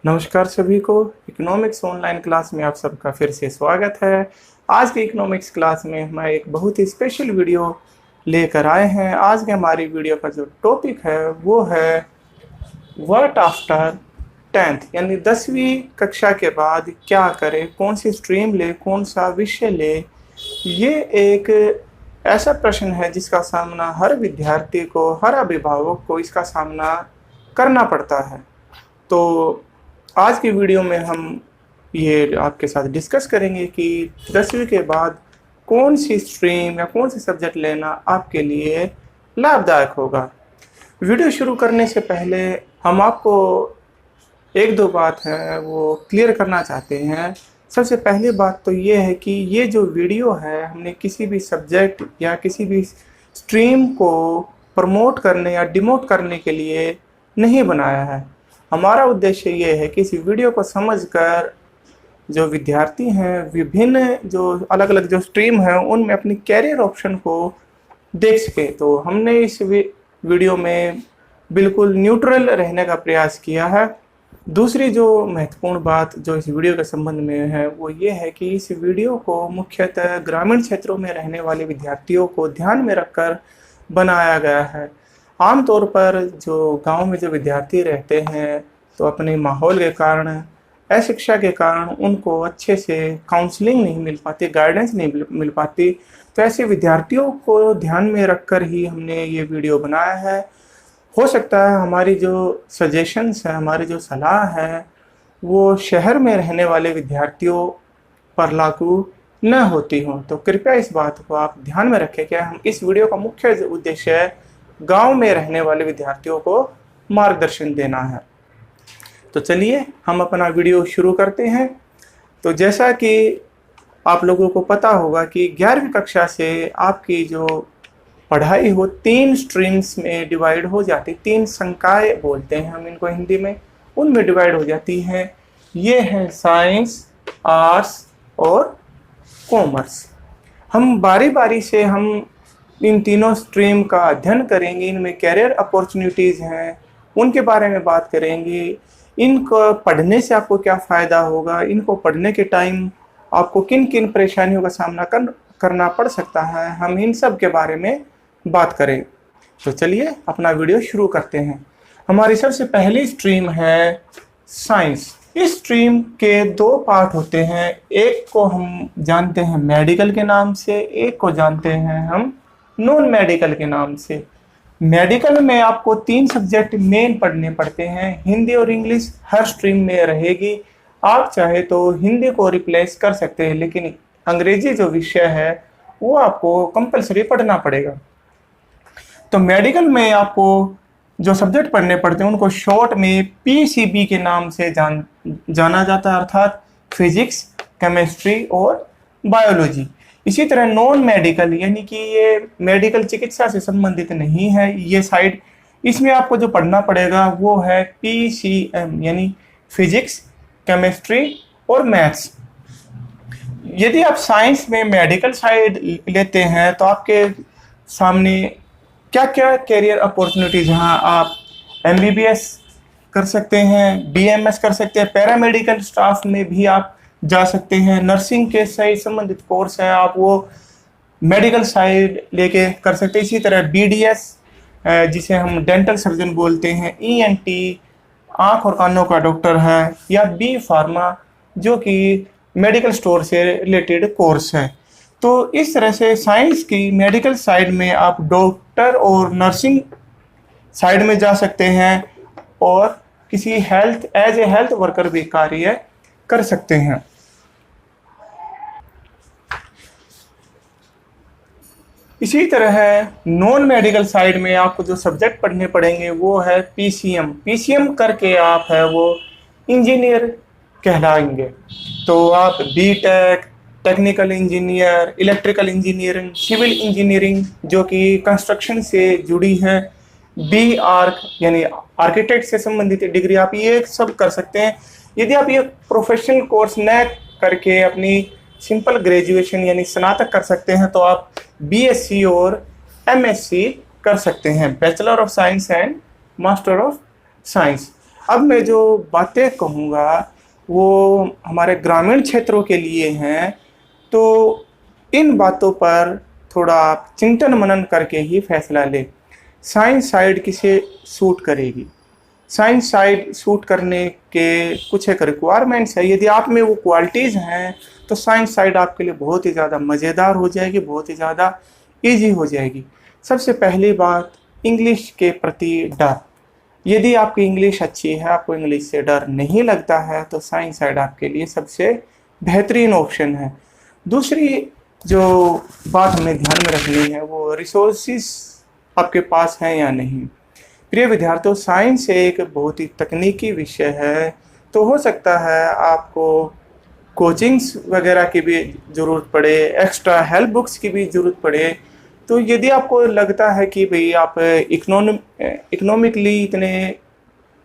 नमस्कार सभी को। इकोनॉमिक्स ऑनलाइन क्लास में आप सबका फिर से स्वागत है। आज के इकोनॉमिक्स क्लास में हम एक बहुत ही स्पेशल वीडियो लेकर आए हैं। आज के हमारी वीडियो का जो टॉपिक है वो है व्हाट आफ्टर 10th, यानी 10वीं कक्षा के बाद क्या करें, कौन सी स्ट्रीम ले, कौन सा विषय ले। ये एक ऐसा प्रश्न है जिसका सामना हर विद्यार्थी को, हर अभिभावक को इसका सामना करना पड़ता है। तो आज की वीडियो में हम ये आपके साथ डिस्कस करेंगे कि 10वीं के बाद कौन सी स्ट्रीम या कौन सी सब्जेक्ट लेना आपके लिए लाभदायक होगा। वीडियो शुरू करने से पहले हम आपको एक दो बात है वो क्लियर करना चाहते हैं। सबसे पहली बात तो ये है कि ये जो वीडियो है हमने किसी भी सब्जेक्ट या किसी भी स्ट्रीम को प्रमोट करने या डिमोट करने के लिए नहीं बनाया है। हमारा उद्देश्य ये है कि इस वीडियो को समझकर जो विद्यार्थी हैं विभिन्न जो अलग अलग जो स्ट्रीम हैं उनमें अपनी कैरियर ऑप्शन को देख सके। तो हमने इस वीडियो में बिल्कुल न्यूट्रल रहने का प्रयास किया है। दूसरी जो महत्वपूर्ण बात जो इस वीडियो के संबंध में है वो ये है कि इस वीडियो को मुख्यतः ग्रामीण क्षेत्रों में रहने वाले विद्यार्थियों को ध्यान में रखकर बनाया गया है। आमतौर पर जो गांव में जो विद्यार्थी रहते हैं तो अपने माहौल के कारण, अशिक्षा के कारण उनको अच्छे से काउंसलिंग नहीं मिल पाती, गाइडेंस नहीं मिल पाती। तो ऐसे विद्यार्थियों को ध्यान में रखकर ही हमने ये वीडियो बनाया है। हो सकता है हमारी जो सजेशंस है, हमारी जो सलाह है वो शहर में रहने वाले विद्यार्थियों पर लागू न होती हो। तो कृपया इस बात को आप ध्यान में रखें कि हम इस वीडियो का मुख्य उद्देश्य है गांव में रहने वाले विद्यार्थियों को मार्गदर्शन देना है। तो चलिए हम अपना वीडियो शुरू करते हैं। तो जैसा कि आप लोगों को पता होगा कि 11वीं कक्षा से आपकी जो पढ़ाई हो 3 स्ट्रीम्स में डिवाइड हो जाती, 3 संकाय बोलते हैं हम इनको हिंदी में, उनमें डिवाइड हो जाती हैं। ये हैं साइंस, आर्ट्स और कॉमर्स। हम बारी बारी से हम इन तीनों स्ट्रीम का अध्ययन करेंगे, इनमें कैरियर अपॉर्चुनिटीज़ हैं उनके बारे में बात करेंगे। इनको पढ़ने से आपको क्या फ़ायदा होगा, इनको पढ़ने के टाइम आपको किन किन परेशानियों का सामना करना पड़ सकता है, हम इन सब के बारे में बात करें। तो चलिए अपना वीडियो शुरू करते हैं। हमारी सबसे पहली स्ट्रीम है साइंस। इस स्ट्रीम के 2 पार्ट होते हैं। एक को हम जानते हैं मेडिकल के नाम से, एक को जानते हैं हम नॉन मेडिकल के नाम से। मेडिकल में आपको 3 सब्जेक्ट मेन पढ़ने पड़ते हैं। हिंदी और इंग्लिश हर स्ट्रीम में रहेगी। आप चाहे तो हिंदी को रिप्लेस कर सकते हैं, लेकिन अंग्रेजी जो विषय है वो आपको कंपलसरी पढ़ना पड़ेगा। तो मेडिकल में आपको जो सब्जेक्ट पढ़ने पड़ते हैं उनको शॉर्ट में पीसीबी के नाम से जाना जाता है, अर्थात फिजिक्स, केमिस्ट्री और बायोलॉजी। इसी तरह नॉन मेडिकल यानी कि ये मेडिकल चिकित्सा से संबंधित नहीं है ये साइड, इसमें आपको जो पढ़ना पड़ेगा वो है पीसीएम यानी फिजिक्स, केमिस्ट्री और मैथ्स। यदि आप साइंस में मेडिकल साइड लेते हैं तो आपके सामने क्या क्या कैरियर अपॉर्चुनिटीज हैं। आप एमबीबीएस कर सकते हैं, बीएमएस कर सकते हैं, पैरामेडिकल स्टाफ में भी आप जा सकते हैं, नर्सिंग के साइड संबंधित कोर्स है आप वो मेडिकल साइड लेके कर सकते हैं। इसी तरह बीडीएस जिसे हम डेंटल सर्जन बोलते हैं, ईएनटी आँख और कानों का डॉक्टर है, या बी फार्मा जो कि मेडिकल स्टोर से रिलेटेड कोर्स है। तो इस तरह से साइंस की मेडिकल साइड में आप डॉक्टर और नर्सिंग साइड में जा सकते हैं और किसी एज ए हेल्थ वर्कर भी कार्य कर सकते हैं। इसी तरह है नॉन मेडिकल साइड में आपको जो सब्जेक्ट पढ़ने पड़ेंगे वो है पीसीएम। पीसीएम करके आप है वो इंजीनियर कहलाएंगे। तो आप BTech, technical engineer, electrical engineering, civil engineering जो कि कंस्ट्रक्शन से जुड़ी है, बी आर्क यानी आर्किटेक्ट से संबंधित डिग्री आप ये सब कर सकते हैं। यदि आप ये प्रोफेशनल कोर्स न करके अपनी सिंपल ग्रेजुएशन यानी स्नातक कर सकते हैं तो आप बीएससी और एमएससी कर सकते हैं, bachelor of science and master of science. अब मैं जो बातें कहूँगा वो हमारे ग्रामीण क्षेत्रों के लिए हैं, तो इन बातों पर थोड़ा आप चिंतन मनन करके ही फैसला लें। साइंस साइड किसे सूट करेगी? साइंस साइड सूट करने के कुछ एक रिक्वायरमेंट्स है। यदि आप में वो क्वालिटीज़ हैं तो साइंस साइड आपके लिए बहुत ही ज़्यादा मज़ेदार हो जाएगी, बहुत ही ज़्यादा ईजी हो जाएगी। सबसे पहली बात, इंग्लिश के प्रति डर। यदि आपकी इंग्लिश अच्छी है, आपको इंग्लिश से डर नहीं लगता है, तो साइंस साइड आपके लिए सबसे बेहतरीन ऑप्शन है। दूसरी जो बात हमें ध्यान में रखनी है वो रिसोर्सेज आपके पास हैं या नहीं। प्रिय विद्यार्थियों, साइंस एक बहुत ही तकनीकी विषय है, तो हो सकता है आपको कोचिंग्स वगैरह की भी ज़रूरत पड़े, एक्स्ट्रा हेल्प बुक्स की भी ज़रूरत पड़े। तो यदि आपको लगता है कि भाई आप इकोनॉमिकली इतने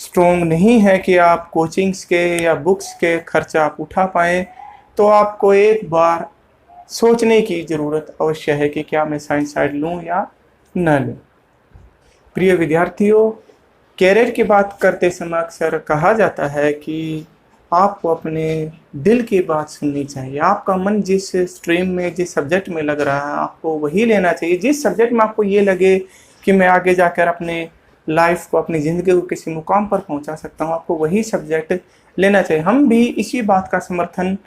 स्ट्रॉन्ग नहीं है कि आप कोचिंग्स के या बुक्स के खर्चा आप उठा पाएँ, तो आपको एक बार सोचने की ज़रूरत अवश्य है कि क्या मैं साइंस साइड लूँ या न लूँ। प्रिय विद्यार्थियों, कैरियर की बात करते समय अक्सर कहा जाता है कि आपको अपने दिल की बात सुननी चाहिए। आपका मन जिस स्ट्रीम में, जिस सब्जेक्ट में लग रहा है, आपको वही लेना चाहिए। जिस सब्जेक्ट में आपको ये लगे कि मैं आगे जाकर अपने लाइफ को, अपनी ज़िंदगी को किसी मुकाम पर पहुंचा सकता हूं, आपको वही सब्जेक्ट लेना चाहिए। हम भी इसी बात का समर्थन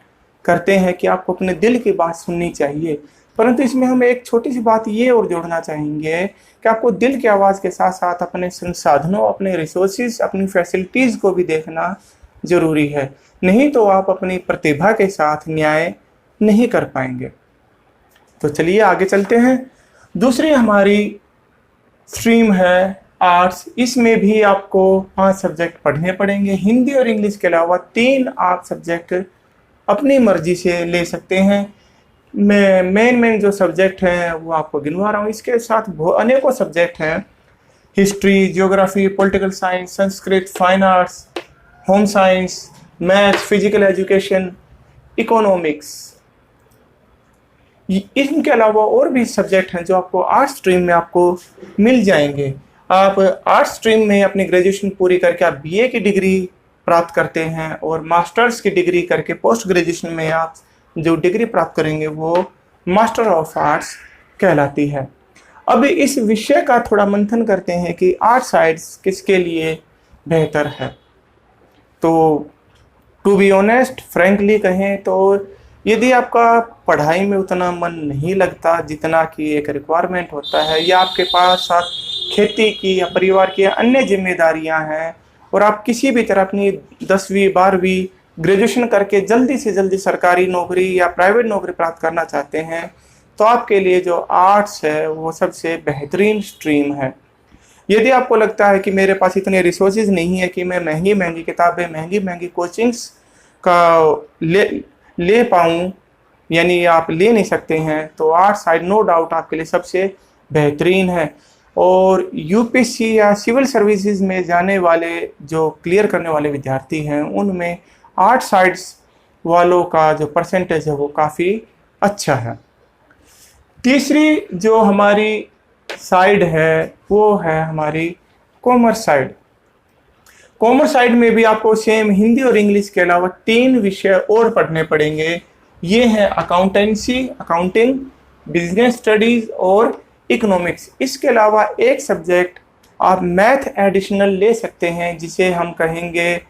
करते हैं कि आपको अपने दिल की बात सुननी चाहिए, परंतु इसमें हम एक छोटी सी बात ये और जोड़ना चाहेंगे कि आपको दिल की आवाज़ के साथ साथ अपने संसाधनों, अपने रिसोर्सेज, अपनी फैसिलिटीज़ को भी देखना ज़रूरी है। नहीं तो आप अपनी प्रतिभा के साथ न्याय नहीं कर पाएंगे। तो चलिए आगे चलते हैं। दूसरी हमारी स्ट्रीम है आर्ट्स। इसमें भी आपको 5 सब्जेक्ट पढ़ने पड़ेंगे। हिंदी और इंग्लिश के अलावा 3 आप सब्जेक्ट अपनी मर्जी से ले सकते हैं। मैं मेन जो सब्जेक्ट हैं वो आपको गिनवा रहा हूँ। इसके साथ अनेकों सब्जेक्ट हैं, history, geography, political science, Sanskrit, fine arts, home science, maths, physical education, economics. इनके अलावा और भी सब्जेक्ट हैं जो आपको आर्ट्स स्ट्रीम में आपको मिल जाएंगे। आप आर्ट्स स्ट्रीम में अपनी ग्रेजुएशन पूरी करके आप बीए की डिग्री प्राप्त करते हैं और मास्टर्स की डिग्री करके पोस्ट ग्रेजुएशन में आप जो डिग्री प्राप्त करेंगे वो मास्टर ऑफ आर्ट्स कहलाती है। अब इस विषय का थोड़ा मंथन करते हैं कि आर्ट साइड्स किसके लिए बेहतर है। तो टू बी ऑनेस्ट, फ्रेंकली कहें तो यदि आपका पढ़ाई में उतना मन नहीं लगता जितना कि एक रिक्वायरमेंट होता है, या आपके पास साथ खेती की या परिवार की अन्य जिम्मेदारियां हैं और आप किसी भी तरह अपनी 10वीं 12वीं ग्रेजुएशन करके जल्दी से जल्दी सरकारी नौकरी या प्राइवेट नौकरी प्राप्त करना चाहते हैं, तो आपके लिए जो आर्ट्स है वो सबसे बेहतरीन स्ट्रीम है। यदि आपको लगता है कि मेरे पास इतने रिसोर्सेज नहीं है कि मैं महंगी महंगी किताबें, महंगी महंगी कोचिंग्स का ले पाऊँ, यानी आप ले नहीं सकते हैं, तो आर्ट्स साइड नो डाउट आपके लिए सबसे बेहतरीन है। और यूपीएससी या सिविल सर्विसेज में जाने वाले जो क्लियर करने वाले विद्यार्थी हैं, उनमें आर्ट साइड्स वालों का जो परसेंटेज है वो काफ़ी अच्छा है। तीसरी जो हमारी साइड है वो है हमारी कॉमर्स साइड। कॉमर्स साइड में भी आपको सेम हिंदी और इंग्लिश के अलावा 3 विषय और पढ़ने पड़ेंगे। ये हैं अकाउंटेंसी, अकाउंटिंग, बिजनेस स्टडीज और इकोनॉमिक्स। इसके अलावा एक सब्जेक्ट आप मैथ एडिशनल ले सकते हैं, जिसे हम कहेंगे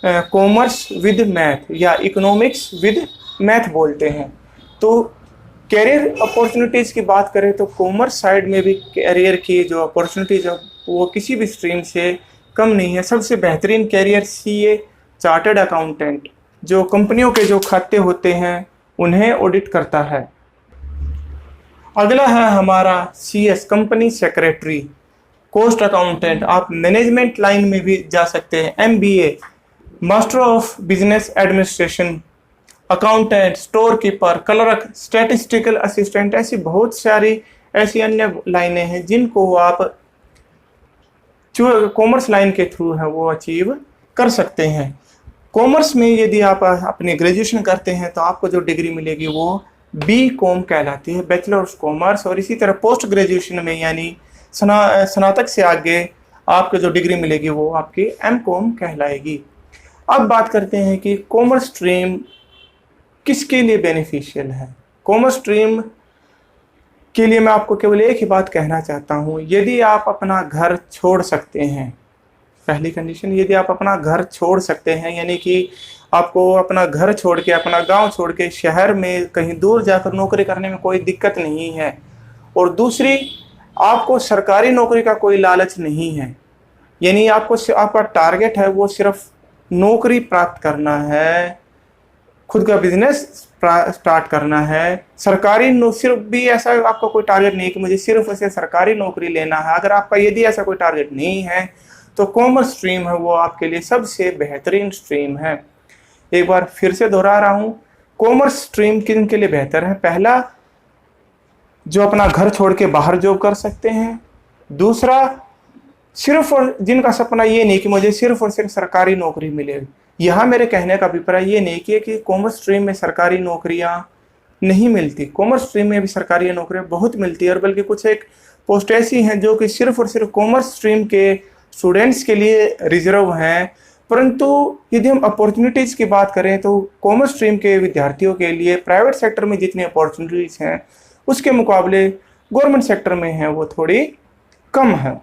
कॉमर्स विद मैथ या इकोनॉमिक्स विद मैथ बोलते हैं। तो कैरियर अपॉर्चुनिटीज़ की बात करें तो कॉमर्स साइड में भी कैरियर की जो अपॉर्चुनिटीज़ है वो किसी भी स्ट्रीम से कम नहीं है। सबसे बेहतरीन कैरियर सीए, चार्टर्ड अकाउंटेंट, जो कंपनियों के जो खाते होते हैं उन्हें ऑडिट करता है। अगला है हमारा CS, company secretary, cost accountant. आप मैनेजमेंट लाइन में भी जा सकते हैं। MBA, master of business administration, accountant, store keeper, clerk, statistical assistant, ऐसी बहुत सारी ऐसी अन्य लाइनें हैं जिनको आप जो कॉमर्स लाइन के थ्रू है वो अचीव कर सकते हैं। कॉमर्स में यदि आप अपनी ग्रेजुएशन करते हैं तो आपको जो डिग्री मिलेगी वो BCom कहलाती है, बैचलर ऑफ कॉमर्स। और इसी तरह पोस्ट ग्रेजुएशन में यानी स्नातक से आगे आपको जो डिग्री मिलेगी वो आपकी एमकॉम कहलाएगी। अब बात करते हैं कि कॉमर्स स्ट्रीम किसके लिए बेनिफिशियल है। कॉमर्स स्ट्रीम के लिए मैं आपको केवल एक ही बात कहना चाहता हूँ, यदि आप अपना घर छोड़ सकते हैं, पहली कंडीशन, यदि आप अपना घर छोड़ सकते हैं, यानी कि आपको अपना घर छोड़ के, अपना गांव छोड़ के शहर में कहीं दूर जाकर नौकरी करने में कोई दिक्कत नहीं है, और दूसरी, आपको सरकारी नौकरी का कोई लालच नहीं है, यानी आपका टारगेट है वो सिर्फ नौकरी प्राप्त करना है, खुद का बिजनेस स्टार्ट करना है। सिर्फ भी ऐसा आपका कोई टारगेट नहीं है कि मुझे सिर्फ ऐसे सरकारी नौकरी लेना है। अगर आपका यदि ऐसा कोई टारगेट नहीं है तो कॉमर्स स्ट्रीम है वो आपके लिए सबसे बेहतरीन स्ट्रीम है। एक बार फिर से दोहरा रहा हूँ, कॉमर्स स्ट्रीम किन के लिए बेहतर है। पहला, जो अपना घर छोड़ के बाहर जॉब कर सकते हैं। दूसरा, सिर्फ और जिनका सपना ये नहीं कि मुझे सिर्फ और सिर्फ सरकारी नौकरी मिले। यहाँ मेरे कहने का अभिप्राय ये नहीं कि कॉमर्स स्ट्रीम में सरकारी नौकरियाँ नहीं मिलती। कॉमर्स स्ट्रीम में भी सरकारी नौकरियाँ बहुत मिलती है, और बल्कि कुछ एक पोस्ट ऐसी हैं जो कि सिर्फ और सिर्फ कॉमर्स स्ट्रीम के स्टूडेंट्स के लिए रिजर्व हैं। परंतु यदि हम अपॉर्चुनिटीज़ की बात करें तो कॉमर्स स्ट्रीम के विद्यार्थियों के लिए प्राइवेट सेक्टर में जितनी अपॉर्चुनिटीज़ हैं उसके मुकाबले गवर्नमेंट सेक्टर में हैं वो थोड़ी कम है।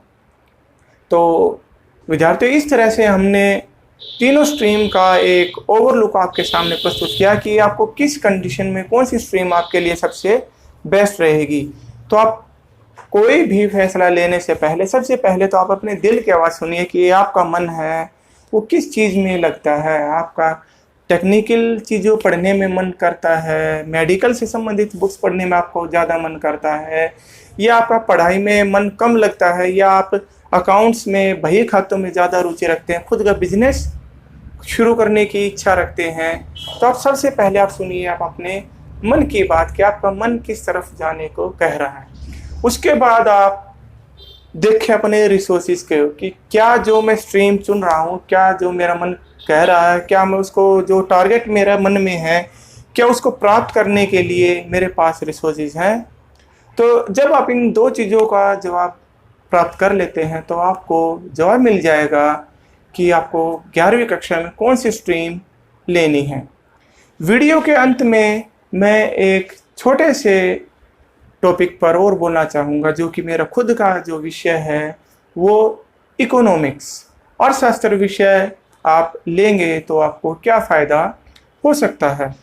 तो विद्यार्थियों, इस तरह से हमने तीनों स्ट्रीम का एक ओवरलुक आपके सामने प्रस्तुत किया कि आपको किस कंडीशन में कौन सी स्ट्रीम आपके लिए सबसे बेस्ट रहेगी। तो आप कोई भी फैसला लेने से पहले, सबसे पहले तो आप अपने दिल की आवाज़ सुनिए कि आपका मन है वो किस चीज़ में लगता है। आपका टेक्निकल चीज़ों पढ़ने में मन करता है, मेडिकल से संबंधित बुक्स पढ़ने में आपको ज़्यादा मन करता है, या आपका पढ़ाई में मन कम लगता है, या आप अकाउंट्स में, बही खातों में ज़्यादा रुचि रखते हैं, खुद का बिजनेस शुरू करने की इच्छा रखते हैं। तो आप सबसे पहले आप सुनिए आप अपने मन की बात कि आपका मन किस तरफ जाने को कह रहा है। उसके बाद आप देखें अपने रिसोर्सेज के कि क्या जो मैं स्ट्रीम चुन रहा हूँ, क्या जो मेरा मन कह रहा है, क्या मैं उसको, जो टारगेट मेरा मन में है, क्या उसको प्राप्त करने के लिए मेरे पास रिसोर्सेज हैं। तो जब आप इन दो चीज़ों का जवाब प्राप्त कर लेते हैं तो आपको जवाब मिल जाएगा कि आपको 11वीं कक्षा में कौन सी स्ट्रीम लेनी है। वीडियो के अंत में मैं एक छोटे से टॉपिक पर और बोलना चाहूँगा, जो कि मेरा खुद का जो विषय है वो इकोनॉमिक्स, अर्थशास्त्र विषय आप लेंगे तो आपको क्या फ़ायदा हो सकता है।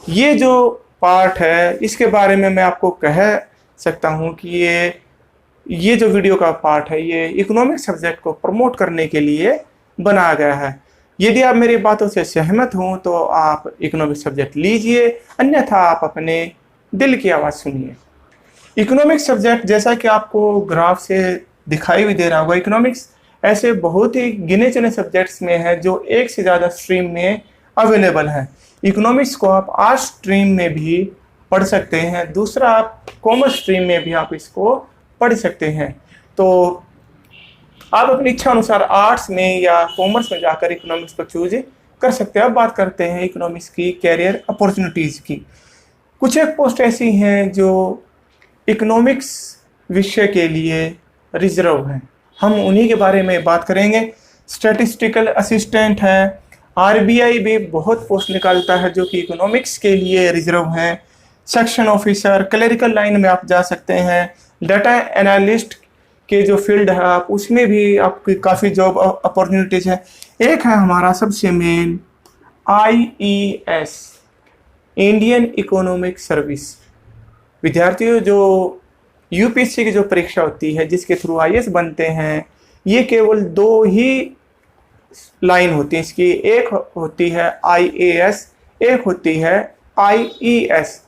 ये जो पार्ट है इसके बारे में मैं आपको कह सकता हूँ कि ये जो वीडियो का पार्ट है ये इकोनॉमिक्स सब्जेक्ट को प्रमोट करने के लिए बनाया गया है। यदि आप मेरी बातों से सहमत हों तो आप इकोनॉमिक्स सब्जेक्ट लीजिए, अन्यथा आप अपने दिल की आवाज़ सुनिए। इकोनॉमिक्स सब्जेक्ट, जैसा कि आपको ग्राफ से दिखाई भी दे रहा होगा, इकोनॉमिक्स ऐसे बहुत ही गिने चुने सब्जेक्ट्स में है जो एक से ज़्यादा स्ट्रीम में अवेलेबल है। इकोनॉमिक्स को आप आर्ट स्ट्रीम में भी पढ़ सकते हैं, दूसरा आप कॉमर्स स्ट्रीम में भी आप इसको पढ़ सकते हैं। तो आप अपनी इच्छा अनुसार आर्ट्स में या कॉमर्स में जाकर इकोनॉमिक्स को चूज कर सकते हैं। अब बात करते हैं इकोनॉमिक्स की कैरियर अपॉर्चुनिटीज़ की। कुछ एक पोस्ट ऐसी हैं जो इकोनॉमिक्स विषय के लिए रिजर्व हैं, हम उन्हीं के बारे में बात करेंगे। स्टैटिस्टिकल असिस्टेंट है, आरबीआई भी बहुत पोस्ट निकालता है जो कि इकोनॉमिक्स के लिए रिजर्व हैं। सेक्शन ऑफिसर, क्लरिकल लाइन में आप जा सकते हैं। डाटा एनालिस्ट के जो फील्ड है आप उसमें भी आपकी काफ़ी जॉब अपॉर्चुनिटीज़ है। एक है हमारा सबसे main IES, Indian economic service. विद्यार्थियों, जो यूपीएससी की जो परीक्षा होती है जिसके थ्रू IAS बनते हैं, ये केवल दो ही लाइन होती है इसकी, एक होती है IAS, एक होती है IES।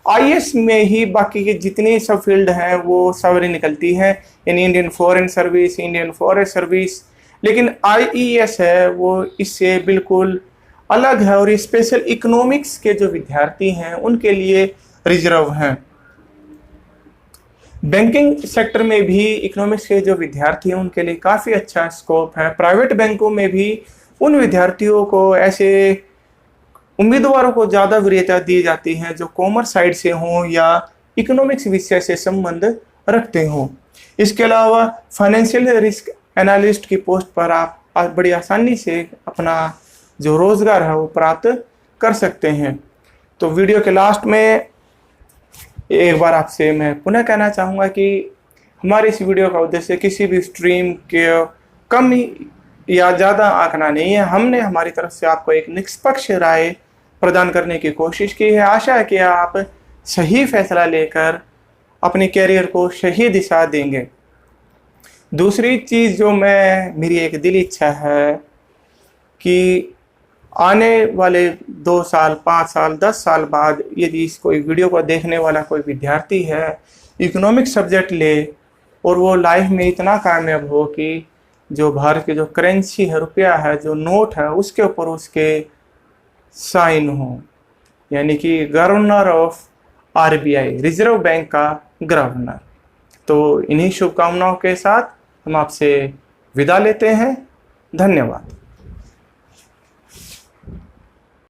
IAS में ही बाकी के जितने सब फील्ड हैं वो सवारी निकलती है, in Indian foreign service, Indian forest service. लेकिन IES है वो इससे बिल्कुल अलग है और स्पेशल इकोनॉमिक्स के जो विद्यार्थी हैं उनके लिए रिजर्व हैं। बैंकिंग सेक्टर में भी इकोनॉमिक्स के जो विद्यार्थी हैं उनके लिए काफ़ी अच्छा स्कोप है। प्राइवेट बैंकों में भी उन विद्यार्थियों को, ऐसे उम्मीदवारों को ज़्यादा वरीयता दी जाती है जो कॉमर्स साइड से हों या इकोनॉमिक्स विषय से संबंध रखते हों। इसके अलावा फाइनेंशियल रिस्क एनालिस्ट की पोस्ट पर आप बड़ी आसानी से अपना जो रोज़गार है वो प्राप्त कर सकते हैं। तो वीडियो के लास्ट में एक बार आपसे मैं पुनः कहना चाहूँगा कि हमारे इस वीडियो का उद्देश्य किसी भी स्ट्रीम के कम या ज़्यादा आंकना नहीं है। हमने हमारी तरफ से आपको एक निष्पक्ष राय प्रदान करने की कोशिश की है। आशा है कि आप सही फैसला लेकर अपने कैरियर को सही दिशा देंगे। दूसरी चीज़ जो मेरी एक दिली इच्छा है कि आने वाले 2 साल, 5 साल, 10 साल बाद यदि इस कोई वीडियो को देखने वाला कोई विद्यार्थी है, इकोनॉमिक सब्जेक्ट ले और वो लाइफ में इतना कामयाब हो कि जो भारत की जो करेंसी है, रुपया है, जो नोट है, उसके ऊपर उसके साइन हो, यानी कि governor of RBI, reserve bank का गवर्नर। तो इन्हीं शुभकामनाओं के साथ हम आपसे विदा लेते हैं। धन्यवाद।